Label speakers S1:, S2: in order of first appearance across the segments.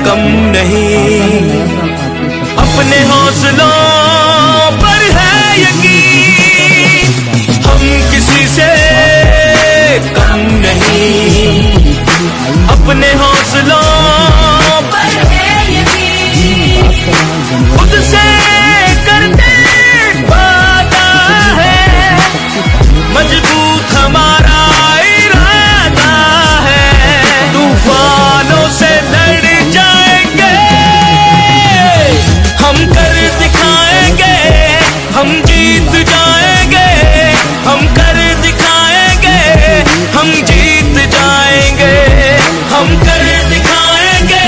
S1: कम नहीं, अपने हौसलों पर है यकीन, हम किसी से कम नहीं, अपने हौसलों पर है यकीन, खुद से करते वादा है, मजबूत हमारा इरादा है, तूफानों से लड़ जाएंगे, हम कर दिखाएंगे, हम जीत जाएंगे, हम कर दिखाएंगे, हम जीत जाएंगे, हम कर दिखाएंगे,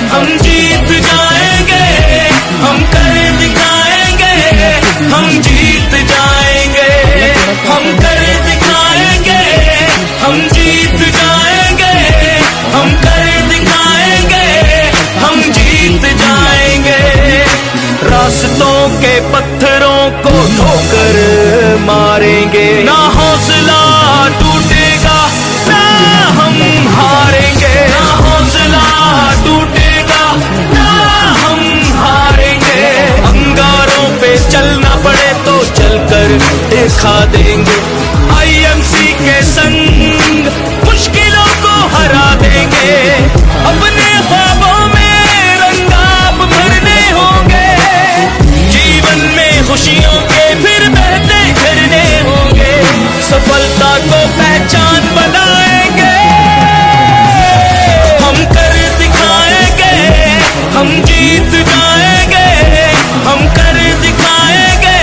S1: हम जीत जाएंगे, हम कर दिखाएंगे, हम जीत जाएंगे, हम कर दिखाएंगे, हम जीत जाएंगे, हम कर दिखाएंगे, हम जीत जाएंगे, रास्तों के पत्थरों को ठोकर मारेंगे, ना हौसला टूटेगा, ना हम हारेंगे, ना हौसला टूटेगा, ना हम हारेंगे, अंगारों पे चलना पड़े तो चलकर दिखा देंगे, आईएमसी के संग मुश्किलों को हरा देंगे, अपने ख्वाबों में रंगाब भरने होंगे, जीवन में खुशियों के फिर बहते झरने होंगे, सफलता को पहचान बनाएंगे, हम कर दिखाएंगे, हम जीत जाएंगे, हम कर दिखाएंगे,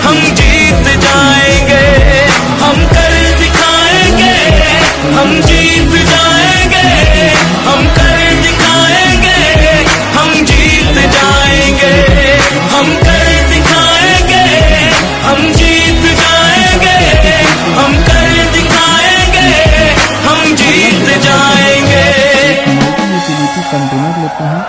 S1: हम जीत जाएंगे, हम कर दिखाएंगे, हम जीत जाएंगे, हम कर दिखाएंगे, हम जीत जाएंगे, हम कर दिखाएंगे, हम जीत जाएंगे, हम कर दिखाएंगे, हम जीत जाएंगे।
S2: यूटिलिटी कंटेनर लेते हैं,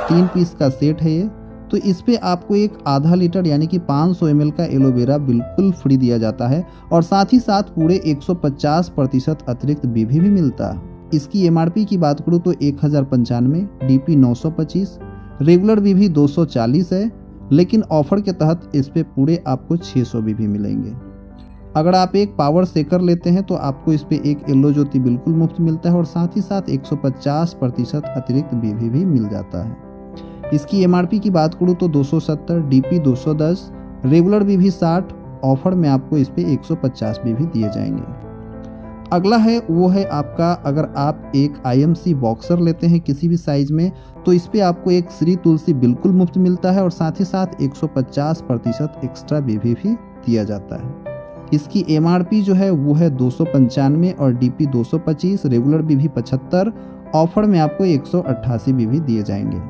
S2: 3 पीस का सेट है ये, तो इस पे आपको एक आधा लीटर यानी कि 500 ml का एलोवेरा बिल्कुल फ्री दिया जाता है और साथ ही साथ पूरे 150% अतिरिक्त बीभी भी मिलता है। इसकी एमआरपी की बात करूँ तो 1095, डीपी 925, रेगुलर बीभी 240 है, लेकिन ऑफर के तहत इस पे पूरे आपको 600 बीभी मिलेंगे। अगर आप एक पावर सेकर लेते हैं तो आपको इस पे एक येलो ज्योति बिल्कुल मुफ्त मिलता है और साथ ही साथ 150% अतिरिक्त बीभी भी मिल जाता है। इसकी एमआरपी की बात करूँ तो 270, डीपी 210, रेगुलर बीभी 60, ऑफर में आपको इस पे 150 बीभी दिए जाएंगे। अगला है वो है आपका, अगर आप एक आईएमसी बॉक्सर लेते हैं किसी भी साइज में तो इस पे आपको एक श्री तुलसी बिल्कुल मुफ्त मिलता है और साथ ही साथ 150% एक्स्ट्रा बीभी भी दिया जाता है। इसकी एमआरपी जो है वो है 295 और डीपी 225, रेगुलर बीभी 75, ऑफर में आपको 188 बीभी दिए जाएंगे।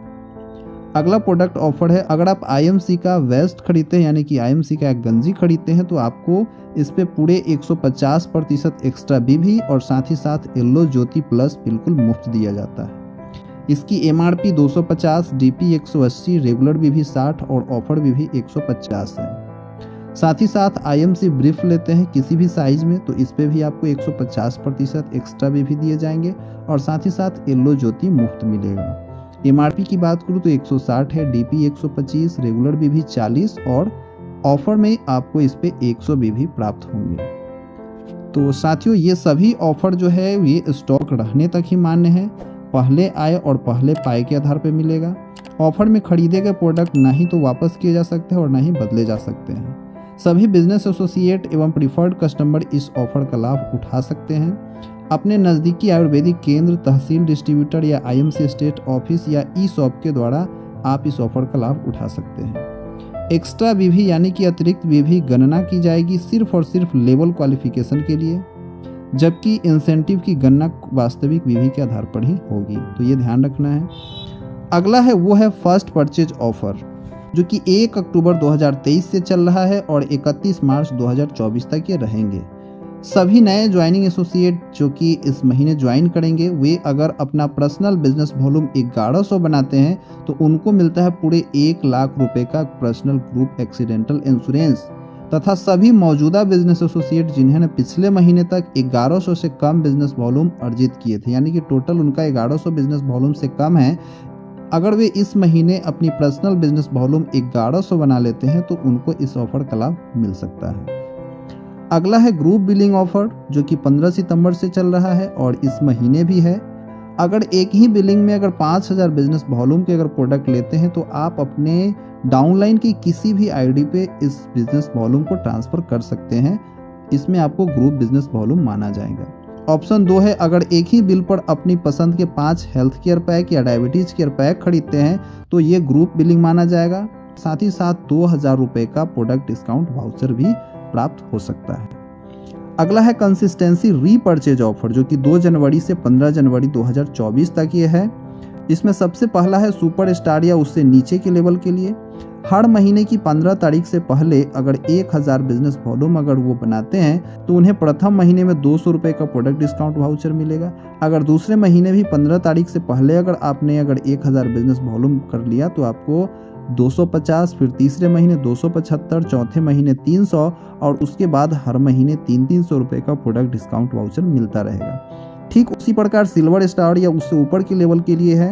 S2: अगला प्रोडक्ट ऑफर है, अगर आप आईएमसी का वेस्ट खरीदते हैं यानी कि आईएमसी का एक गंजी खरीदते हैं तो आपको इस पे पूरे 150% एक्स्ट्रा बीभी और साथ ही साथ येलो ज्योति प्लस बिल्कुल मुफ्त दिया जाता है। इसकी एमआरपी 250, डीपी 180, रेगुलर बीभी 60 और ऑफर बीभी 150 है। साथ ही साथ आईएमसी ब्रीफ लेते हैं किसी भी साइज में तो इस पे भी आपको 150% एक्स्ट्रा बीभी दिए जाएंगे और साथ ही साथ येलो ज्योति मुफ्त मिलेगा। एमआरपी की बात करूँ तो 160 है, डीपी 125, रेगुलर बीभी 40 और ऑफर में आपको इस पे 100 बीभी प्राप्त होंगे। तो साथियों ये सभी ऑफर जो है ये स्टॉक रहने तक ही मान्य है, पहले आए और पहले पाए के आधार पर मिलेगा। ऑफर में खरीदे गए प्रोडक्ट ना ही तो वापस किए जा सकते हैं और ना ही बदले जा सकते हैं। सभी बिजनेस एसोसिएट एवं प्रीफर्ड कस्टमर इस ऑफर का लाभ उठा सकते हैं। अपने नज़दीकी आयुर्वेदिक केंद्र, तहसील डिस्ट्रीब्यूटर या आईएमसी स्टेट ऑफिस या ई शॉप के द्वारा आप इस ऑफर का लाभ उठा सकते हैं। एक्स्ट्रा बीभी यानी कि अतिरिक्त बीभी गणना की जाएगी सिर्फ और सिर्फ लेवल क्वालिफिकेशन के लिए, जबकि इंसेंटिव की गणना वास्तविक बीवी के आधार पर ही होगी, तो ये ध्यान रखना है। अगला है वो है फर्स्ट परचेज ऑफर, जो कि 1 अक्टूबर 2023 से चल रहा है और 31 मार्च 2024 तक ये रहेंगे। सभी नए ज्वाइनिंग एसोसिएट जो कि इस महीने ज्वाइन करेंगे, वे अगर अपना पर्सनल बिजनेस वॉल्यूम 1100 बनाते हैं तो उनको मिलता है पूरे 1 लाख रुपए का पर्सनल ग्रुप एक्सीडेंटल इंश्योरेंस, तथा सभी मौजूदा बिजनेस एसोसिएट जिन्होंने पिछले महीने तक 1100 से कम बिजनेस वॉल्यूम अर्जित किए थे, यानी कि टोटल उनका 1100 बिजनेस वॉल्यूम से कम है, अगर वे इस महीने अपनी पर्सनल बिजनेस वॉल्यूम 1100 बना लेते हैं तो उनको इस ऑफर का लाभ मिल सकता है। अगला है ग्रुप बिलिंग ऑफर, जो कि 15 सितंबर से चल रहा है और इस महीने भी है। अगर एक ही बिलिंग में अगर 5000 बिजनेस वॉल्यूम के अगर प्रोडक्ट लेते हैं तो आप अपने डाउनलाइन की किसी भी आईडी पे इस बिजनेस वॉल्यूम को ट्रांसफर कर सकते हैं। इसमें आपको ग्रुप बिजनेस वॉल्यूम माना जाएगा। ऑप्शन 2 है, अगर एक ही बिल पर अपनी पसंद के 5 हेल्थ केयर पैक या डायबिटीज केयर पैक खरीदते हैं तो ये ग्रुप बिलिंग माना जाएगा। साथ ही साथ 2000 रुपये का प्रोडक्ट डिस्काउंट वाउचर भी प्राप्त हो सकता है। अगला है कंसिस्टेंसी रीपर्चेज ऑफर, जो कि 2 जनवरी से 15 जनवरी 2024 तक ये है। इसमें सबसे पहला है सुपर स्टार या उससे नीचे के लेवल के लिए। हर महीने की 15 तारीख से पहले अगर 1000 बिजनेस वॉल्यूम अगर वो बनाते हैं तो उन्हें प्रथम महीने में 200 रुपये का प्रोडक्ट डिस्काउंट वाउचर मिलेगा। अगर दूसरे महीने भी 15 तारीख से पहले अगर आपने 1000 बिजनेस वॉल्यूम कर लिया तो आपको 250, फिर तीसरे महीने 275, चौथे महीने 300 और उसके बाद हर महीने 300 रुपये का प्रोडक्ट डिस्काउंट वाउचर मिलता रहेगा। ठीक उसी प्रकार सिल्वर स्टार या उससे ऊपर के लेवल के लिए है,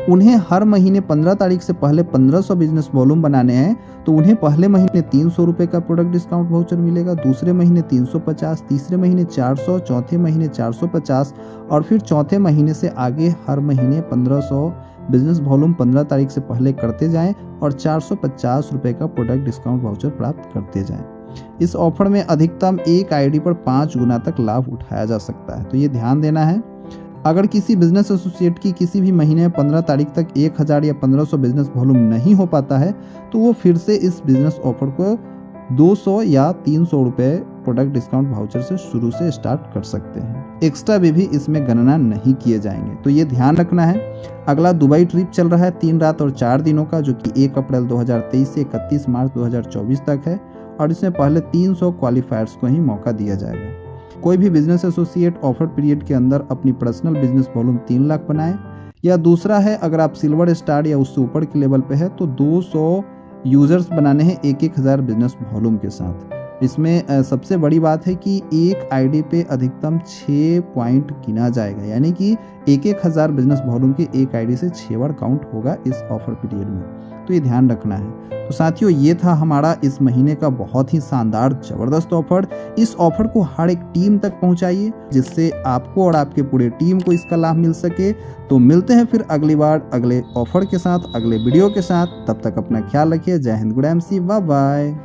S2: उन्हें हर महीने 15 तारीख से पहले 1500 बिजनेस वॉल्यूम बनाने हैं तो उन्हें पहले महीने 300 रुपये का प्रोडक्ट डिस्काउंट वाउचर मिलेगा, दूसरे महीने 350, तीसरे महीने 400, चौथे महीने 450 और फिर चौथे महीने से आगे हर महीने 1500 बिजनेस वॉल्यूम 15 तारीख से पहले करते जाएं और 450 रुपये का प्रोडक्ट डिस्काउंट वाउचर प्राप्त करते जाएं। इस ऑफर में अधिकतम एक आईडी पर 5 गुना तक लाभ उठाया जा सकता है, तो ये ध्यान देना है। अगर किसी बिजनेस एसोसिएट की किसी भी महीने में 15 तारीख तक 1000 या 1500 बिजनेस वॉल्यूम नहीं हो पाता है तो वो फिर से इस बिजनेस ऑफर को 200 या 300 रुपये प्रोडक्ट डिस्काउंट वाउचर से शुरू से स्टार्ट कर सकते हैं। एक्स्ट्रा भी इसमें गणना नहीं किए जाएंगे, तो ये ध्यान रखना है। अगला दुबई ट्रिप चल रहा है 3 रात और 4 दिनों का, जो कि 1 अप्रैल 2023 से 31 मार्च 2024 तक है और इसमें पहले 300 क्वालिफायर्स को ही मौका दिया जाएगा। कोई भी बिजनेस एसोसिएट ऑफर पीरियड के अंदर अपनी पर्सनल बिजनेस वॉल्यूम 3 लाख बनाए, या दूसरा है अगर आप सिल्वर स्टार या उससे ऊपर के लेवल पे है तो 200 यूजर्स बनाने हैं 1000 बिजनेस वॉल्यूम के साथ। इसमें सबसे बड़ी बात है कि एक आईडी पे अधिकतम 6 पॉइंट गिना जाएगा, यानी कि 1000 बिजनेस वॉल्यूम के एक आईडी से 6 बार काउंट होगा इस ऑफर पीरियड में, तो ये ध्यान रखना है। तो साथियों, ये था हमारा इस महीने का बहुत ही शानदार जबरदस्त ऑफर। इस ऑफर को हर एक टीम तक पहुंचाइए जिससे आपको और आपके पूरे टीम को इसका लाभ मिल सके। तो मिलते हैं फिर अगली बार अगले ऑफर के साथ, अगले वीडियो के साथ। तब तक अपना ख्याल रखिए। जय हिंद, गुड एमसी, बाय बाय।